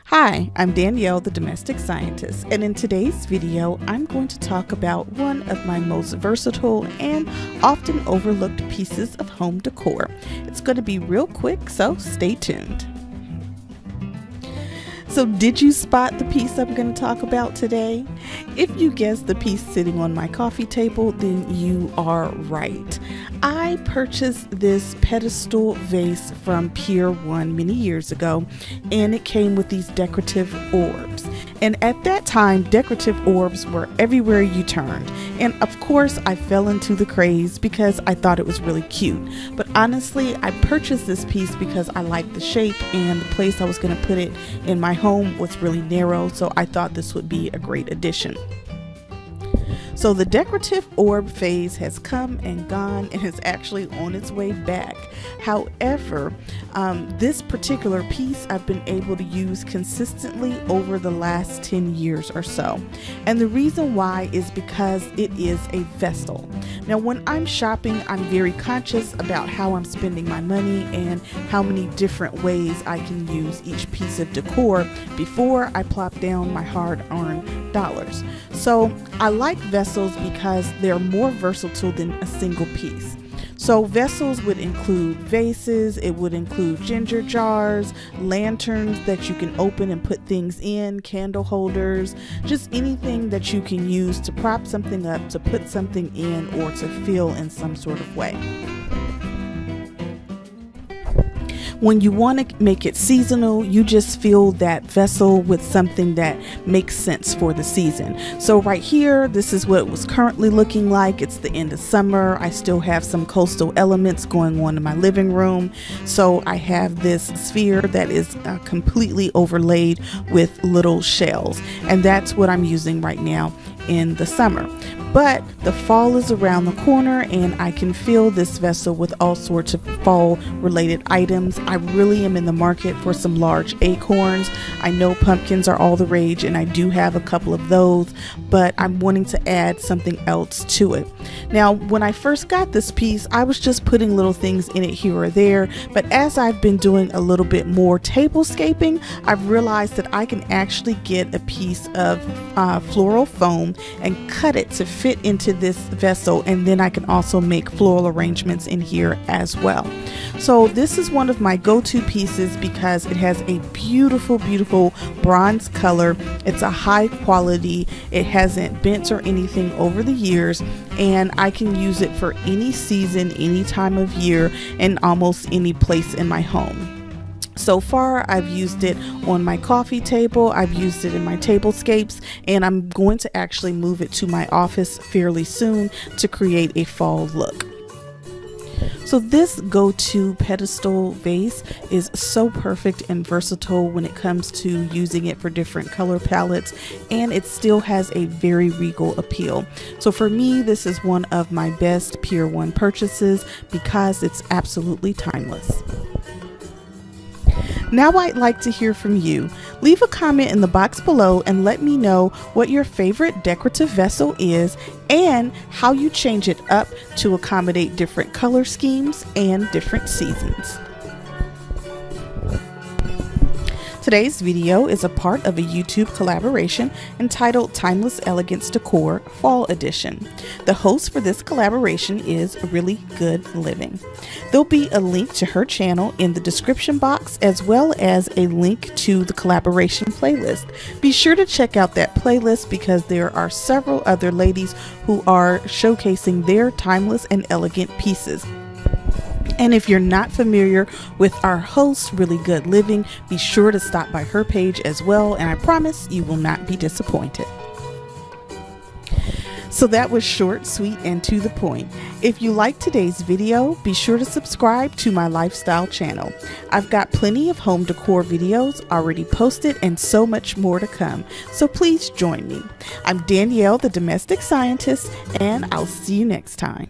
Hi, I'm Danielle, the domestic scientist, and in today's video, I'm going to talk about one of my most versatile and often overlooked pieces of home decor. It's going to be real quick, so stay tuned. So did you spot the piece I'm going to talk about today? If you guessed the piece sitting on my coffee table, then you are right. I purchased this pedestal vase from Pier One many years ago, and it came with these decorative orbs. And at that time, decorative orbs were everywhere you turned. And of course, I fell into the craze because I thought it was really cute. But honestly, I purchased this piece because I liked the shape, and the place I was going to put it in my home was really narrow, so I thought this would be a great addition. So the decorative orb phase has come and gone and is actually on its way back. However, this particular piece I've been able to use consistently over the last 10 years or so. And the reason why is because it is a vessel. Now, when I'm shopping, I'm very conscious about how I'm spending my money and how many different ways I can use each piece of decor before I plop down my hard-earned dollars. So I like vessels because they're more versatile than a single piece. So vessels would include vases, it would include ginger jars, lanterns that you can open and put things in, candle holders, just anything that you can use to prop something up, to put something in, or to fill in some sort of way. When you want to make it seasonal, you just fill that vessel with something that makes sense for the season. So right here, this is what it was currently looking like. It's the end of summer. I still have some coastal elements going on in my living room. So I have this sphere that is completely overlaid with little shells. And that's what I'm using right now in the summer. But the fall is around the corner, and I can fill this vessel with all sorts of fall related items. I really am in the market for some large acorns. I know pumpkins are all the rage, and I do have a couple of those, but I'm wanting to add something else to it. Now, when I first got this piece, I was just putting little things in it here or there, but as I've been doing a little bit more tablescaping, I've realized that I can actually get a piece of floral foam and cut it to fit into this vessel, and then I can also make floral arrangements in here as well. So this is one of my go-to pieces because it has a beautiful bronze color. It's a high quality, it hasn't bent or anything over the years, and I can use it for any season, any time of year, and almost any place in my home. So far, I've used it on my coffee table, I've used it in my tablescapes, and I'm going to actually move it to my office fairly soon to create a fall look. So this go-to pedestal vase is so perfect and versatile when it comes to using it for different color palettes, and it still has a very regal appeal. So for me, this is one of my best Pier One purchases because it's absolutely timeless. Now I'd like to hear from you. Leave a comment in the box below and let me know what your favorite decorative vessel is and how you change it up to accommodate different color schemes and different seasons. Today's video is a part of a YouTube collaboration entitled Timeless Elegance Decor Fall Edition. The host for this collaboration is Really Good Living. There'll be a link to her channel in the description box, as well as a link to the collaboration playlist. Be sure to check out that playlist because there are several other ladies who are showcasing their timeless and elegant pieces. And if you're not familiar with our host, Really Good Living, be sure to stop by her page as well, and I promise you will not be disappointed. So that was short, sweet, and to the point. If you liked today's video, be sure to subscribe to my lifestyle channel. I've got plenty of home decor videos already posted and so much more to come, so please join me. I'm Danielle, the domestic scientist, and I'll see you next time.